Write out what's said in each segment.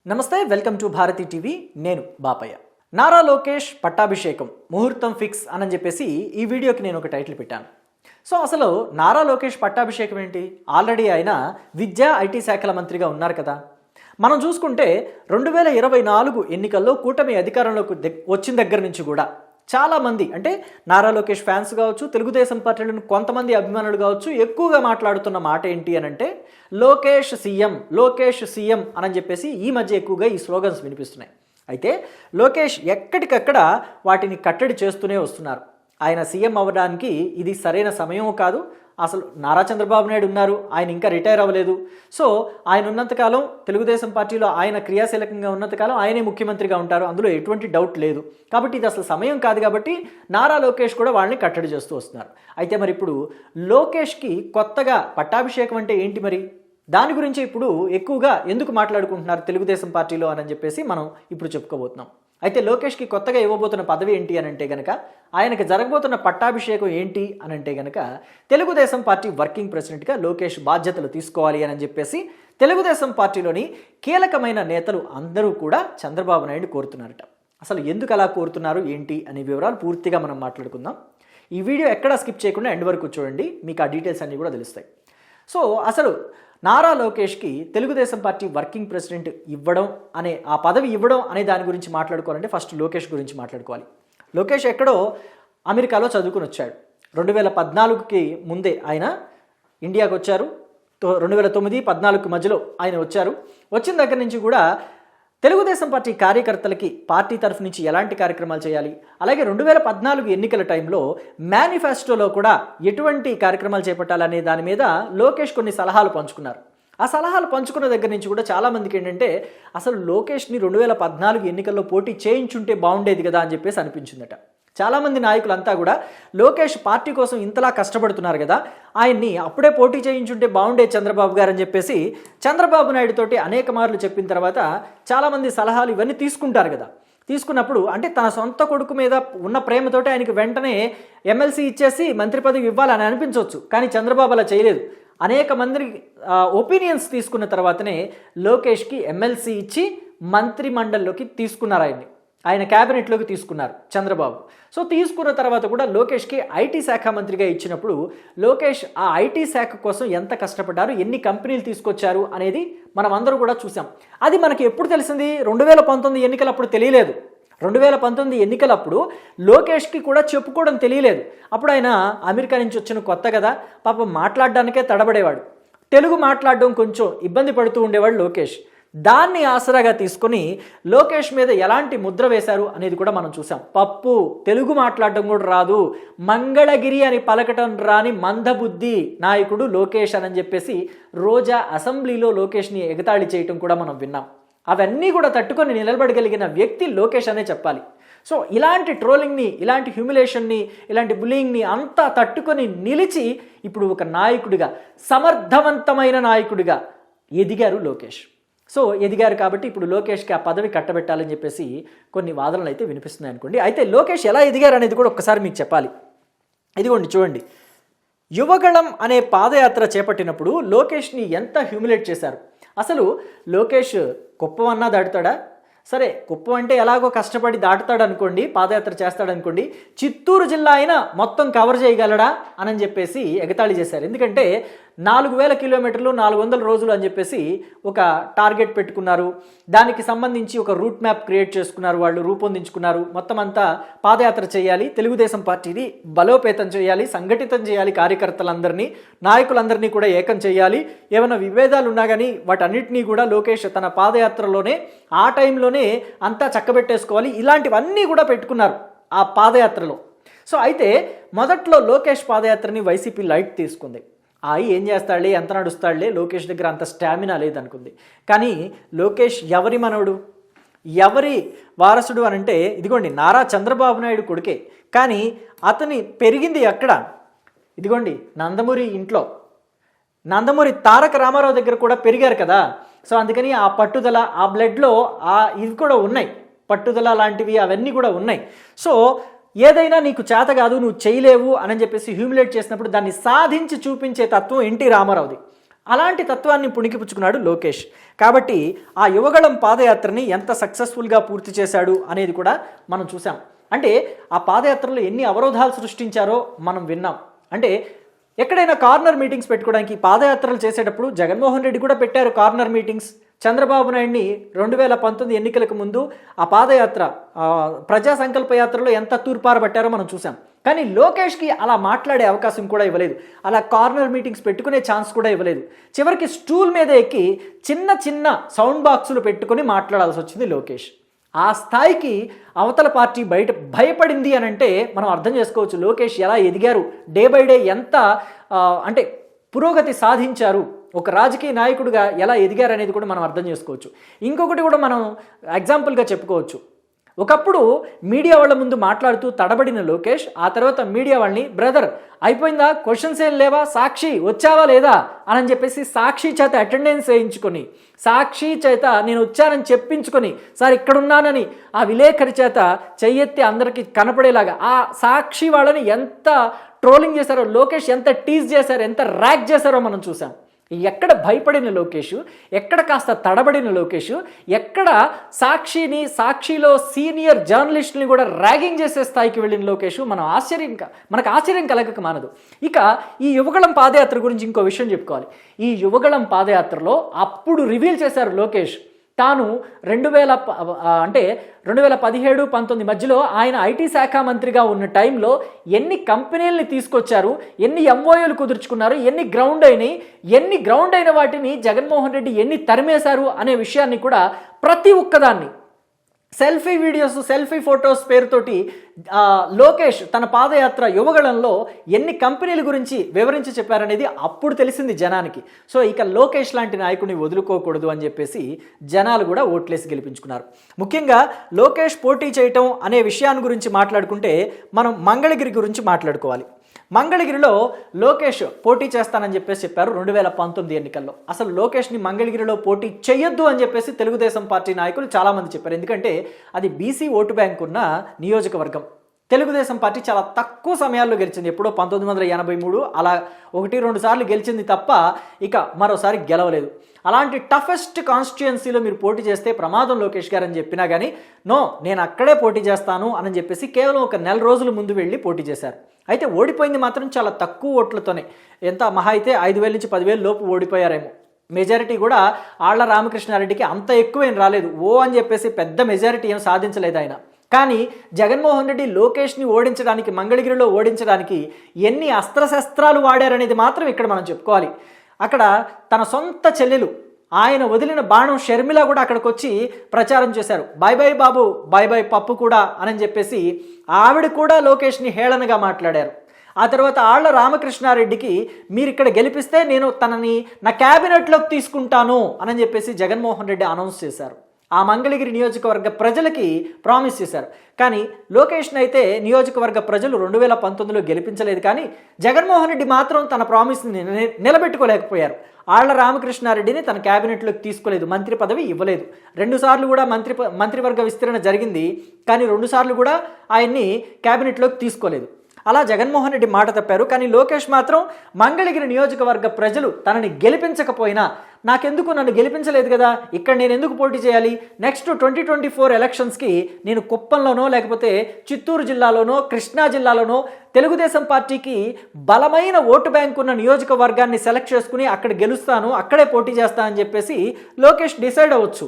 నమస్తే, welcome to Bharati TV. నేను బాపయ్య. నారా లోకేష్ పట్టాభిషేకం ముహూర్తం ఫిక్స్ అని చెప్పేసి ఈ వీడియోకి నేను ఒక టైటిల్ పెట్టాను. సో అసలు నారా లోకేష్ పట్టాభిషేకం ఏంటి? ఆల్రెడీ ఆయన విద్యా ఐటీ శాఖల మంత్రిగా ఉన్నారు కదా. మనం చూసుకుంటే 2024 ఎన్నికల్లో కూటమి అధికారంలోకి వచ్చిన దగ్గర నుంచి కూడా చాలామంది, అంటే నారా లోకేష్ ఫ్యాన్స్ కావచ్చు, తెలుగుదేశం పార్టీలను కొంతమంది అభిమానులు కావచ్చు, ఎక్కువగా మాట్లాడుతున్న మాట ఏంటి అని అంటే లోకేష్ సీఎం, లోకేష్ సీఎం అని చెప్పేసి ఈ మధ్య ఎక్కువగా ఈ స్లోగన్స్ వినిపిస్తున్నాయి. అయితే లోకేష్ ఎక్కడికక్కడ వాటిని కట్టడి చేస్తూనే వస్తున్నారు. ఆయన సీఎం అవ్వడానికి ఇది సరైన సమయం కాదు. అసలు నారా చంద్రబాబు నాయుడు ఉన్నారు, ఆయన ఇంకా రిటైర్ అవ్వలేదు. సో ఆయన ఉన్నంతకాలం తెలుగుదేశం పార్టీలో ఆయన క్రియాశీలకంగా ఉన్నంతకాలం ఆయనే ముఖ్యమంత్రిగా ఉంటారు, అందులో ఎటువంటి డౌట్ లేదు. కాబట్టి ఇది అసలు సమయం కాదు. కాబట్టి నారా లోకేష్ కూడా వాళ్ళని కట్టడి చేస్తూ వస్తున్నారు. అయితే మరి ఇప్పుడు లోకేష్కి కొత్తగా పట్టాభిషేకం అంటే ఏంటి? మరి దాని గురించి ఇప్పుడు ఎక్కువగా ఎందుకు మాట్లాడుకుంటున్నారు తెలుగుదేశం పార్టీలో అని చెప్పేసి మనం ఇప్పుడు చెప్పుకోబోతున్నాం. అయితే లోకేష్కి కొత్తగా ఇవ్వబోతున్న పదవి ఏంటి అని అంటే గనక, ఆయనకి జరగబోతున్న పట్టాభిషేకం ఏంటి అని అంటే గనక, తెలుగుదేశం పార్టీ వర్కింగ్ ప్రెసిడెంట్గా లోకేష్ బాధ్యతలు తీసుకోవాలి అని చెప్పేసి తెలుగుదేశం పార్టీలోని కీలకమైన నేతలు అందరూ కూడా చంద్రబాబు నాయుడు కోరుతున్నారట. అసలు ఎందుకు అలా కోరుతున్నారు ఏంటి అనే వివరాలు పూర్తిగా మనం మాట్లాడుకుందాం. ఈ వీడియో ఎక్కడా స్కిప్ చేయకుండా ఎండ్ వరకు చూడండి, మీకు ఆ డీటెయిల్స్ అన్నీ కూడా తెలుస్తాయి. సో అసలు నారా లోకేష్కి తెలుగుదేశం పార్టీ వర్కింగ్ ప్రెసిడెంట్ ఇవ్వడం అనే ఆ పదవి ఇవ్వడం అనే దాని గురించి మాట్లాడుకోవాలంటే ఫస్ట్ లోకేష్ గురించి మాట్లాడుకోవాలి. లోకేష్ ఎక్కడో అమెరికాలో చదువుకుని వచ్చాడు. 2014కి ముందే ఆయన ఇండియాకు వచ్చారు. 2009-14 మధ్యలో ఆయన వచ్చారు. వచ్చిన దగ్గర నుంచి కూడా తెలుగుదేశం పార్టీ కార్యకర్తలకి పార్టీ తరఫు నుంచి ఎలాంటి కార్యక్రమాలు చేయాలి, అలాగే 2014 ఎన్నికల టైంలో మేనిఫెస్టోలో కూడా ఎటువంటి కార్యక్రమాలు చేపట్టాలనే దాని మీద లోకేష్ కొన్ని సలహాలు పంచుకున్నారు. ఆ సలహాలు పంచుకున్న దగ్గర నుంచి కూడా చాలామందికి ఏంటంటే అసలు లోకేష్ని 2014 ఎన్నికల్లో పోటీ చేయించుంటే బాగుండేది కదా అని చెప్పేసి అనిపించిందట. చాలామంది నాయకులంతా కూడా లోకేష్ పార్టీ కోసం ఇంతలా కష్టపడుతున్నారు కదా, ఆయన్ని అప్పుడే పోటీ చేయించుంటే బాగుండే చంద్రబాబు గారు అని చెప్పేసి చంద్రబాబు నాయుడు తోటి అనేక మార్లు చెప్పిన తర్వాత చాలామంది సలహాలు ఇవన్నీ తీసుకుంటారు కదా. తీసుకున్నప్పుడు అంటే తన సొంత కొడుకు మీద ఉన్న ప్రేమతోటి ఆయనకి వెంటనే ఎమ్మెల్సీ ఇచ్చేసి మంత్రి పదవి ఇవ్వాలని అనిపించవచ్చు, కానీ చంద్రబాబు అలా చేయలేదు. అనేక మంది ఒపీనియన్స్ తీసుకున్న తర్వాతనే లోకేష్కి ఎమ్మెల్సీ ఇచ్చి మంత్రి మండలిలోకి తీసుకున్నారు, ఆయన క్యాబినెట్లోకి తీసుకున్నారు చంద్రబాబు. సో తీసుకున్న తర్వాత కూడా లోకేష్కి ఐటీ శాఖ మంత్రిగా ఇచ్చినప్పుడు లోకేష్ ఆ ఐటీ శాఖ కోసం ఎంత కష్టపడ్డారు, ఎన్ని కంపెనీలు తీసుకొచ్చారు అనేది మనం అందరూ కూడా చూసాం. అది మనకి ఎప్పుడు తెలిసింది? 2019 ఎన్నికలప్పుడు తెలియలేదు. 2019 ఎన్నికలప్పుడు లోకేష్కి కూడా చెప్పుకోవడం తెలియలేదు. అప్పుడు ఆయన అమెరికా నుంచి వచ్చిన కొత్త కదా, పాపం మాట్లాడడానికే తడబడేవాడు. తెలుగు మాట్లాడడం కొంచెం ఇబ్బంది పడుతూ ఉండేవాడు లోకేష్. దాన్ని ఆసరాగా తీసుకొని లోకేష్ మీద ఎలాంటి ముద్ర వేశారు అనేది కూడా మనం చూసాం. పప్పు, తెలుగు మాట్లాడడం కూడా రాదు, మంగళగిరి అని పలకటం రాని మందబుద్ధి నాయకుడు లోకేష్ అని చెప్పేసి రోజా అసెంబ్లీలో లోకేష్ని ఎగతాళి చేయటం కూడా మనం విన్నాం. అవన్నీ కూడా తట్టుకొని నిలబడగలిగిన వ్యక్తి లోకేష్ అనే చెప్పాలి. సో ఇలాంటి ట్రోలింగ్ని, ఇలాంటి హ్యూమిలేషన్ని, ఇలాంటి బుల్లింగ్ని అంతా తట్టుకొని నిలిచి ఇప్పుడు ఒక నాయకుడిగా, సమర్థవంతమైన నాయకుడిగా ఎదిగారు లోకేష్. సో ఎదిగారు కాబట్టి ఇప్పుడు లోకేష్కి ఆ పదవి కట్టబెట్టాలని చెప్పేసి కొన్ని వాదనలు అయితే వినిపిస్తున్నాయి అనుకోండి. అయితే లోకేష్ ఎలా ఎదిగారు అనేది కూడా ఒక్కసారి మీకు చెప్పాలి. ఇదిగోండి చూడండి, యువగళం అనే పాదయాత్ర చేపట్టినప్పుడు లోకేష్ని ఎంత హ్యూమిలేట్ చేశారు. అసలు లోకేష్ కుప్పం అన్నా దాటుతాడా? సరే, కుప్పం అంటే ఎలాగో కష్టపడి దాటుతాడు అనుకోండి, పాదయాత్ర చేస్తాడు అనుకోండి, చిత్తూరు జిల్లా అయినా మొత్తం కవర్ చేయగలడా అని చెప్పేసి ఎగతాళి చేశారు. ఎందుకంటే 4000 కిలోమీటర్లు 400 రోజులు అని చెప్పేసి ఒక టార్గెట్ పెట్టుకున్నారు. దానికి సంబంధించి ఒక రూట్ మ్యాప్ క్రియేట్ చేసుకున్నారు, వాళ్ళు రూపొందించుకున్నారు. మొత్తం అంతా పాదయాత్ర చేయాలి, తెలుగుదేశం పార్టీని బలోపేతం చేయాలి, సంఘటితం చేయాలి, కార్యకర్తలందరినీ, నాయకులందరినీ కూడా ఏకం చేయాలి. ఏమైనా విభేదాలు ఉన్నా కానీ వాటన్నిటినీ కూడా లోకేష్ తన పాదయాత్రలోనే ఆ టైంలోనే అంతా చక్కబెట్టేసుకోవాలి. ఇలాంటివన్నీ కూడా పెట్టుకున్నారు ఆ పాదయాత్రలో. సో అయితే మొదట్లో లోకేష్ పాదయాత్రని వైసీపీ లైట్ తీసుకుంది. ఏం చేస్తాడులే, ఎంత నడుస్తాడులే, లోకేష్ దగ్గర అంత స్టామినా లేదనుకుంది. కానీ లోకేష్ ఎవరి మనవడు, ఎవరి వారసుడు అనంటే ఇదిగోండి నారా చంద్రబాబు నాయుడు కొడుకే. కానీ అతని పెరిగింది ఎక్కడ? ఇదిగోండి నందమూరి ఇంట్లో, నందమూరి తారక రామారావు దగ్గర కూడా పెరిగారు కదా. సో అందుకని ఆ పట్టుదల, ఆ బ్లడ్లో ఇవి కూడా ఉన్నాయి, పట్టుదల లాంటివి అవన్నీ కూడా ఉన్నాయి. సో ఏదైనా నీకు చేత కాదు, నువ్వు చేయలేవు అని చెప్పేసి హ్యూమిలేట్ చేసినప్పుడు దాన్ని సాధించి చూపించే తత్వం ఎన్టీ రామారావుది. అలాంటి తత్వాన్ని పుణికిపుచ్చుకున్నాడు లోకేష్. కాబట్టి ఆ యువగళం పాదయాత్రని ఎంత సక్సెస్ఫుల్గా పూర్తి చేశాడు అనేది కూడా మనం చూసాం. అంటే ఆ పాదయాత్రలో ఎన్ని అవరోధాలు సృష్టించారో మనం విన్నాం. అంటే ఎక్కడైనా కార్నర్ మీటింగ్స్ పెట్టుకోవడానికి పాదయాత్రలు చేసేటప్పుడు జగన్మోహన్ రెడ్డి కూడా పెట్టారు కార్నర్ మీటింగ్స్. చంద్రబాబు నాయుడిని 2019 ఎన్నికలకు ముందు ఆ పాదయాత్ర ప్రజా సంకల్ప యాత్రలో ఎంత తూర్పారబట్టారో మనం చూసాం. కానీ లోకేష్కి అలా మాట్లాడే అవకాశం కూడా ఇవ్వలేదు, అలా కార్నర్ మీటింగ్స్ పెట్టుకునే ఛాన్స్ కూడా ఇవ్వలేదు. చివరికి స్టూల్ మీద ఎక్కి చిన్న చిన్న సౌండ్ బాక్సులు పెట్టుకుని మాట్లాడాల్సి వచ్చింది లోకేష్. ఆ స్థాయికి అవతల పార్టీ భయపడింది అని అంటే మనం అర్థం చేసుకోవచ్చు లోకేష్ ఎలా ఎదిగారు, డే బై డే ఎంత అంటే పురోగతి సాధించారు, ఒక రాజకీయ నాయకుడిగా ఎలా ఎదిగారు అనేది కూడా మనం అర్థం చేసుకోవచ్చు. ఇంకొకటి కూడా మనం ఎగ్జాంపుల్గా చెప్పుకోవచ్చు. ఒకప్పుడు మీడియా వాళ్ళ ముందు మాట్లాడుతూ తడబడిన లోకేష్ ఆ తర్వాత మీడియా వాళ్ళని బ్రదర్ అయిపోయిందా, క్వశ్చన్స్ ఏం లేవా, సాక్షి వచ్చావా లేదా అని చెప్పేసి సాక్షి చేత అటెండెన్స్ వేయించుకొని, సాక్షి చేత నేను వచ్చానని చెప్పించుకొని, సార్ ఇక్కడున్నానని ఆ విలేకరి చేత చెయ్యెత్తి అందరికీ కనపడేలాగా ఆ సాక్షి వాళ్ళని ఎంత ట్రోలింగ్ చేశారో, లోకేష్ ఎంత టీజ్ చేశారో, ఎంత ర్యాక్ చేశారో మనం చూసాం. ఎక్కడ భయపడిన లోకేష్, ఎక్కడ కాస్త తడబడిన లోకేష్, ఎక్కడ సాక్షిలో సీనియర్ జర్నలిస్టుని కూడా ర్యాగింగ్ చేసే స్థాయికి వెళ్ళిన లోకేష్ మనకు ఆశ్చర్యం కలగక మానదు. ఇక ఈ యువగళం పాదయాత్ర గురించి ఇంకో విషయం చెప్పుకోవాలి. ఈ యువగళం పాదయాత్రలో అప్పుడు రివీల్ చేశారు లోకేష్ తాను 2017-19 మధ్యలో ఆయన ఐటీ శాఖ మంత్రిగా ఉన్న టైంలో ఎన్ని కంపెనీలని తీసుకొచ్చారు, ఎన్ని ఎంఓయూలు కుదుర్చుకున్నారు, ఎన్ని గ్రౌండ్ అయిన వాటిని జగన్మోహన్ రెడ్డి ఎన్ని తరిమేశారు అనే విషయాన్ని కూడా ప్రతి ఒక్కదాన్ని సెల్ఫీ వీడియోస్, సెల్ఫీ ఫొటోస్ పేరుతోటి లోకేష్ తన పాదయాత్ర యువగళంలో ఎన్ని కంపెనీల గురించి వివరించి చెప్పారనేది అప్పుడు తెలిసింది జనానికి. సో ఇక లోకేష్ లాంటి నాయకుడిని వదులుకోకూడదు అని చెప్పేసి జనాలు కూడా ఓట్లేసి గెలిపించుకున్నారు. ముఖ్యంగా లోకేష్ పోటీ చేయటం అనే విషయాన్ని గురించి మాట్లాడుకుంటే మనం మంగళగిరి గురించి మాట్లాడుకోవాలి. మంగళగిరిలో లోకేష్ పోటీ చేస్తానని చెప్పేసి చెప్పారు 2019 ఎన్నికల్లో. అసలు లోకేష్ని మంగళగిరిలో పోటీ చేయొద్దు అని చెప్పేసి తెలుగుదేశం పార్టీ నాయకులు చాలామంది చెప్పారు. ఎందుకంటే అది బీసీ ఓటు బ్యాంక్ ఉన్న నియోజకవర్గం. తెలుగుదేశం పార్టీ చాలా తక్కువ సమయాల్లో గెలిచింది. ఎప్పుడో 1983 అలా 1-2 సార్లు గెలిచింది తప్ప ఇక మరోసారి గెలవలేదు. అలాంటి టఫెస్ట్ కాన్స్టిట్యుయెన్సీలో మీరు పోటీ చేస్తే ప్రమాదం లోకేష్ గారు అని చెప్పినా కానీ నో నేను అక్కడే పోటీ చేస్తాను అని చెప్పేసి కేవలం ఒక నెల రోజుల ముందు వెళ్ళి పోటీ చేశారు. అయితే ఓడిపోయింది మాత్రం చాలా తక్కువ ఓట్లతోనే, ఎంత మహా అయితే 5,000 నుంచి 10,000 లోపు ఓడిపోయారేమో. మెజారిటీ కూడా ఆళ్ల రామకృష్ణారెడ్డికి అంత ఎక్కువేం రాలేదు, అని చెప్పేసి పెద్ద మెజారిటీ ఏం సాధించలేదు ఆయన. కానీ జగన్మోహన్ రెడ్డి లోకేష్ని ఓడించడానికి, మంగళగిరిలో ఓడించడానికి ఎన్ని అస్త్రశస్త్రాలు వాడారనేది మాత్రం ఇక్కడ మనం చెప్పుకోవాలి. అక్కడ తన సొంత చెల్లెలు, ఆయన వదిలిన బాణం షర్మిల కూడా అక్కడికి వచ్చి ప్రచారం చేశారు. By by Babu, by by పప్పు కూడా అని చెప్పేసి ఆవిడ కూడా లోకేష్ని హేళనగా మాట్లాడారు. ఆ తర్వాత ఆళ్ల రామకృష్ణారెడ్డికి మీరు ఇక్కడ గెలిపిస్తే నేను తనని నా క్యాబినెట్లోకి తీసుకుంటాను అని చెప్పేసి జగన్మోహన్ రెడ్డి అనౌన్స్ చేశారు. ఆ మంగళగిరి నియోజకవర్గ ప్రజలకి ప్రామిస్ చేశారు. కానీ లోకేష్ని అయితే నియోజకవర్గ ప్రజలు 2019లో గెలిపించలేదు. కానీ జగన్మోహన్ రెడ్డి మాత్రం తన ప్రామిస్ని నిలబెట్టుకోలేకపోయారు. ఆళ్ల రామకృష్ణారెడ్డిని తన క్యాబినెట్లోకి తీసుకోలేదు, మంత్రి పదవి ఇవ్వలేదు. 2 సార్లు కూడా మంత్రివర్గ విస్తరణ జరిగింది, కానీ 2 సార్లు కూడా ఆయన్ని క్యాబినెట్లోకి తీసుకోలేదు. అలా జగన్మోహన్ రెడ్డి మాట తప్పారు. కానీ లోకేష్ మాత్రం మంగళగిరి నియోజకవర్గ ప్రజలు తనని గెలిపించకపోయినా నాకెందుకు, నన్ను గెలిపించలేదు కదా, ఇక్కడ నేను ఎందుకు పోటీ చేయాలి, నెక్స్ట్ 2024 ఎలక్షన్స్కి నేను కుప్పంలోనో లేకపోతే చిత్తూరు జిల్లాలోనో కృష్ణా జిల్లాలోనో తెలుగుదేశం పార్టీకి బలమైన ఓటు బ్యాంక్ ఉన్న నియోజకవర్గాన్ని సెలెక్ట్ చేసుకుని అక్కడ గెలుస్తాను, అక్కడే పోటీ చేస్తానని చెప్పేసి లోకేష్ డిసైడ్ అవ్వచ్చు.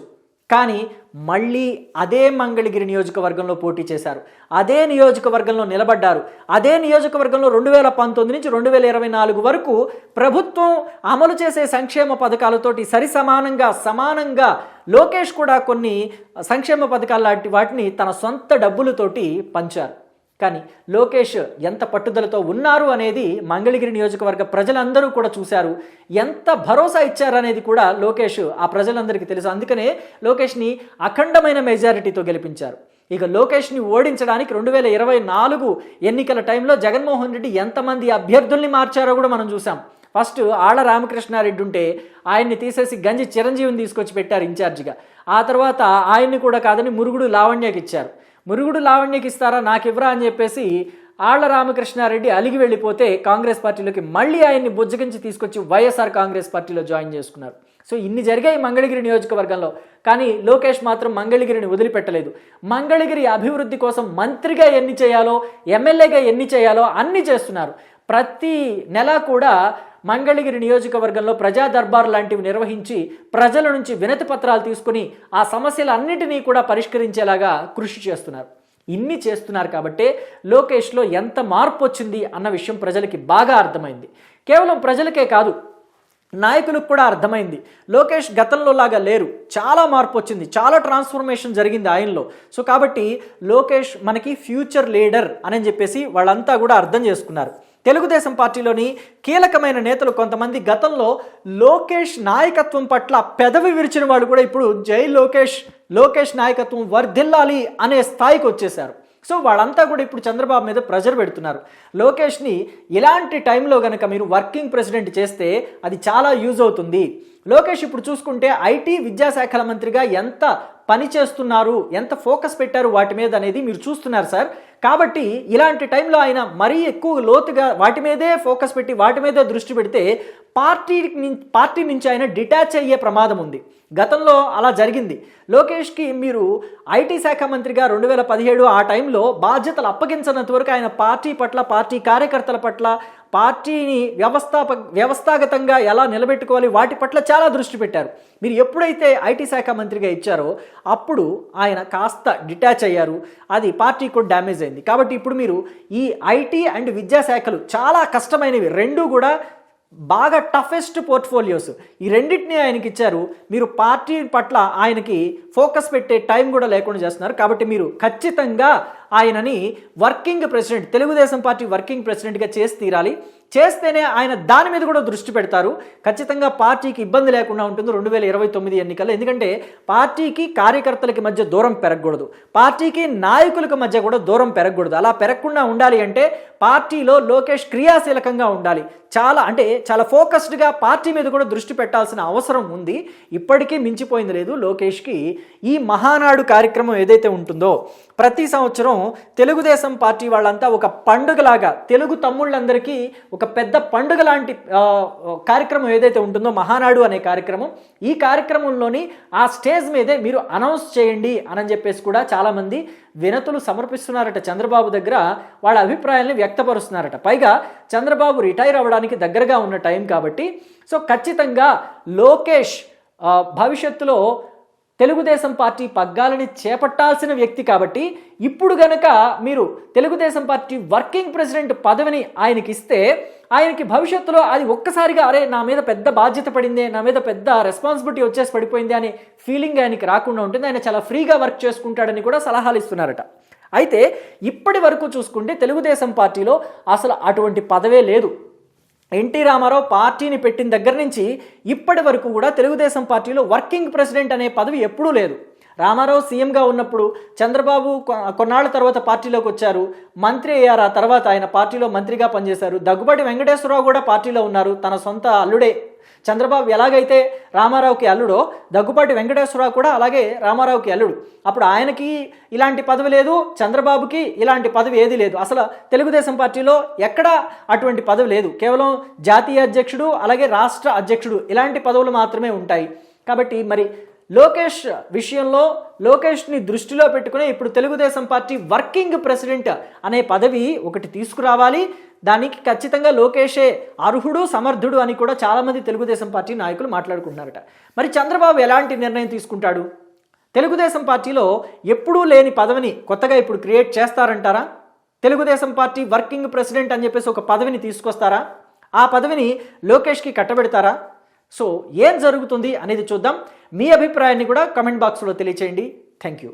కానీ మళ్ళీ అదే మంగళగిరి నియోజకవర్గంలో పోటీ చేశారు, అదే నియోజకవర్గంలో నిలబడ్డారు. అదే నియోజకవర్గంలో 2019 నుంచి 2024 వరకు ప్రభుత్వం అమలు చేసే సంక్షేమ పథకాలతోటి సమానంగా లోకేష్ కూడా కొన్ని సంక్షేమ పథకాల లాంటి వాటిని తన సొంత డబ్బులతోటి పంచారు. కానీ లోకేష్ ఎంత పట్టుదలతో ఉన్నారు అనేది మంగళగిరి నియోజకవర్గ ప్రజలందరూ కూడా చూశారు. ఎంత భరోసా ఇచ్చారనేది కూడా లోకేష్ ఆ ప్రజలందరికీ తెలుసు. అందుకనే లోకేష్ని అఖండమైన మెజారిటీతో గెలిపించారు. ఇక లోకేష్ని ఓడించడానికి 2024 ఎన్నికల టైంలో జగన్మోహన్ రెడ్డి ఎంతమంది అభ్యర్థుల్ని మార్చారో కూడా మనం చూసాం. ఫస్ట్ ఆళ్ల రామకృష్ణారెడ్డి ఉంటే ఆయన్ని తీసేసి గంజి చిరంజీవిని తీసుకొచ్చి పెట్టారు ఇన్ఛార్జిగా. ఆ తర్వాత ఆయన్ని కూడా కాదని మురుగుడు లావణ్యకి ఇచ్చారు. మురుగుడు లావణ్యకి ఇస్తారా, నాకు ఇవ్వరా అని చెప్పేసి ఆళ్ల రామకృష్ణారెడ్డి అలిగి వెళ్ళిపోతే కాంగ్రెస్ పార్టీలోకి మళ్ళీ ఆయన్ని బుజ్జగించి తీసుకొచ్చి వైఎస్ఆర్ కాంగ్రెస్ పార్టీలో జాయిన్ చేసుకున్నారు. సో ఇన్ని జరిగాయి మంగళగిరి నియోజకవర్గంలో. కానీ లోకేష్ మాత్రం మంగళగిరిని వదిలిపెట్టలేదు. మంగళగిరి అభివృద్ధి కోసం మంత్రిగా ఎన్ని చేయాలో, ఎమ్మెల్యేగా ఎన్ని చేయాలో అన్ని చేస్తున్నారు. ప్రతి నెల కూడా మంగళగిరి నియోజకవర్గంలో ప్రజా దర్బార్ లాంటివి నిర్వహించి ప్రజల నుంచి వినతి పత్రాలు తీసుకుని ఆ సమస్యలన్నిటినీ కూడా పరిష్కరించేలాగా కృషి చేస్తున్నారు. ఇన్ని చేస్తున్నారు కాబట్టే లోకేష్లో ఎంత మార్పు వచ్చింది అన్న విషయం ప్రజలకి బాగా అర్థమైంది. కేవలం ప్రజలకే కాదు, నాయకులకు కూడా అర్థమైంది. లోకేష్ గతంలో లాగా లేరు, చాలా మార్పు వచ్చింది, చాలా ట్రాన్స్ఫర్మేషన్ జరిగింది ఆయనలో. సో కాబట్టి లోకేష్ మనకి ఫ్యూచర్ లీడర్ అని చెప్పేసి వాళ్ళంతా కూడా అర్థం చేసుకున్నారు. తెలుగుదేశం పార్టీలోని కీలకమైన నేతలు కొంతమంది గతంలో లోకేష్ నాయకత్వం పట్ల పెదవి విరిచిన వాళ్ళు కూడా ఇప్పుడు జై లోకేష్, లోకేష్ నాయకత్వం వర్ధిల్లాలి అనే స్థాయికి వచ్చేశారు. సో వాళ్ళంతా కూడా ఇప్పుడు చంద్రబాబు మీద ప్రెజర్ పెడుతున్నారు. లోకేష్ని ఇలాంటి టైంలో కనుక మీరు వర్కింగ్ ప్రెసిడెంట్ చేస్తే అది చాలా యూజ్ అవుతుంది. లోకేష్ ఇప్పుడు చూసుకుంటే ఐటీ విద్యాశాఖల మంత్రిగా ఎంత పని చేస్తున్నారు, ఎంత ఫోకస్ పెట్టారు వాటి మీద అనేది మీరు చూస్తున్నారు సార్. కాబట్టి ఇలాంటి టైంలో ఆయన మరీ ఎక్కువ లోతుగా వాటి మీదే ఫోకస్ పెట్టి వాటి మీదే దృష్టి పెడితే పార్టీ నుంచి ఆయన డిటాచ్ అయ్యే ప్రమాదం ఉంది. గతంలో అలా జరిగింది. లోకేష్కి మీరు ఐటీ శాఖ మంత్రిగా 2017 ఆ టైంలో బాధ్యతలు అప్పగించినంత వరకు ఆయన పార్టీ పట్ల, పార్టీ కార్యకర్తల పట్ల, పార్టీని వ్యవస్థాగతంగా ఎలా నిలబెట్టుకోవాలి వాటి పట్ల చాలా దృష్టి పెట్టారు. మీరు ఎప్పుడైతే ఐటీ శాఖ మంత్రిగా ఇచ్చారో అప్పుడు ఆయన కాస్త డిటాచ్ అయ్యారు. అది పార్టీకి కూడా డ్యామేజ్ అయింది. కాబట్టి ఇప్పుడు మీరు ఈ ఐటీ అండ్ విద్యాశాఖలు చాలా కష్టమైనవి, రెండూ కూడా బాగా టఫెస్ట్ పోర్ట్ఫోలియోస్, ఈ రెండింటినీ ఆయనకి ఇచ్చారు. మీరు పార్టీ పట్ల ఆయనకి ఫోకస్ పెట్టే టైం కూడా లేకుండా చేస్తున్నారు. కాబట్టి మీరు ఖచ్చితంగా ఆయనని working president, Telugu Desam party working ప్రెసిడెంట్గా చేసి తీరాలి. చేస్తేనే ఆయన దాని మీద కూడా దృష్టి పెడతారు. ఖచ్చితంగా పార్టీకి ఇబ్బంది లేకుండా ఉంటుంది 2029 ఎన్నికల్లో. ఎందుకంటే పార్టీకి కార్యకర్తలకి మధ్య దూరం పెరగకూడదు, పార్టీకి నాయకులకు మధ్య కూడా దూరం పెరగకూడదు. అలా పెరగకుండా ఉండాలి అంటే పార్టీలో లోకేష్ క్రియాశీలకంగా ఉండాలి. చాలా ఫోకస్డ్గా పార్టీ మీద కూడా దృష్టి పెట్టాల్సిన అవసరం ఉంది. ఇప్పటికీ మించిపోయింది లేదు లోకేష్కి. ఈ మహానాడు కార్యక్రమం ఏదైతే ఉంటుందో ప్రతి సంవత్సరం తెలుగుదేశం పార్టీ వాళ్ళంతా ఒక పండుగలాగా, తెలుగు తమ్ముళ్ళందరికీ ఒక పెద్ద పండుగ లాంటి కార్యక్రమం ఏదైతే ఉంటుందో మహానాడు అనే కార్యక్రమం, ఈ కార్యక్రమంలోని ఆ స్టేజ్ మీదే మీరు అనౌన్స్ చేయండి అని చెప్పేసి కూడా చాలామంది వినతులు సమర్పిస్తున్నారట చంద్రబాబు దగ్గర. వాళ్ళ అభిప్రాయాల్ని వ్యక్తపరుస్తున్నారట. పైగా చంద్రబాబు రిటైర్ అవ్వడానికి దగ్గరగా ఉన్న టైం కాబట్టి సో ఖచ్చితంగా లోకేష్ భవిష్యత్తులో తెలుగుదేశం పార్టీ పగ్గాలని చేపట్టాల్సిన వ్యక్తి కాబట్టి ఇప్పుడు గనక మీరు తెలుగుదేశం పార్టీ వర్కింగ్ ప్రెసిడెంట్ పదవిని ఆయనకి ఇస్తే ఆయనకి భవిష్యత్తులో అది ఒక్కసారిగా అరే నా మీద పెద్ద బాధ్యత పడిందే, నా మీద పెద్ద రెస్పాన్సిబిలిటీ వచ్చేసి పడిపోయింది అనే ఫీలింగ్ ఆయనకి రాకుండా ఉంటుంది. ఆయన చాలా ఫ్రీగా వర్క్ చేసుకుంటాడని కూడా సలహాలు ఇస్తున్నారట. అయితే ఇప్పటి వరకు చూసుకుంటే తెలుగుదేశం పార్టీలో అసలు అటువంటి పదవే లేదు. ఎన్టీ రామారావు పార్టీని పెట్టిన దగ్గర నుంచి ఇప్పటి వరకు కూడా తెలుగుదేశం పార్టీలో వర్కింగ్ ప్రెసిడెంట్ అనే పదవి ఎప్పుడూ లేదు. రామారావు సీఎంగా ఉన్నప్పుడు చంద్రబాబు కొన్నాళ్ళ తర్వాత పార్టీలోకి వచ్చారు, మంత్రి అయ్యారు. ఆ తర్వాత ఆయన పార్టీలో మంత్రిగా పనిచేశారు. దగ్గుబాటి వెంకటేశ్వరరావు కూడా పార్టీలో ఉన్నారు. తన సొంత అల్లుడే చంద్రబాబు ఎలాగైతే రామారావుకి అల్లుడో దగ్గుబాటి వెంకటేశ్వరరావు కూడా అలాగే రామారావుకి అల్లుడు. అప్పుడు ఆయనకి ఇలాంటి పదవి లేదు, చంద్రబాబుకి ఇలాంటి పదవి ఏది లేదు. అసలు తెలుగుదేశం పార్టీలో ఎక్కడా అటువంటి పదవి లేదు. కేవలం జాతీయ అధ్యక్షుడు అలాగే రాష్ట్ర అధ్యక్షుడు ఇలాంటి పదవులు మాత్రమే ఉంటాయి. కాబట్టి మరి లోకేష్ విషయంలో లోకేష్ని దృష్టిలో పెట్టుకుని ఇప్పుడు తెలుగుదేశం పార్టీ వర్కింగ్ ప్రెసిడెంట్ అనే పదవి ఒకటి తీసుకురావాలి. దానికి ఖచ్చితంగా లోకేషే అర్హుడు, సమర్థుడు అని కూడా చాలామంది తెలుగుదేశం పార్టీ నాయకులు మాట్లాడుకుంటున్నారట. మరి చంద్రబాబు ఎలాంటి నిర్ణయం తీసుకుంటాడు? తెలుగుదేశం పార్టీలో ఎప్పుడూ లేని పదవిని కొత్తగా ఇప్పుడు క్రియేట్ చేస్తారంటారా? తెలుగుదేశం పార్టీ వర్కింగ్ ప్రెసిడెంట్ అని చెప్పేసి ఒక పదవిని తీసుకొస్తారా? ఆ పదవిని లోకేష్కి కట్టబెడతారా? సో ఏం జరుగుతుంది అనేది చూద్దాం. మీ అభిప్రాయాన్ని కూడా కమెంట్ బాక్స్లో తెలియచేయండి. Thank you.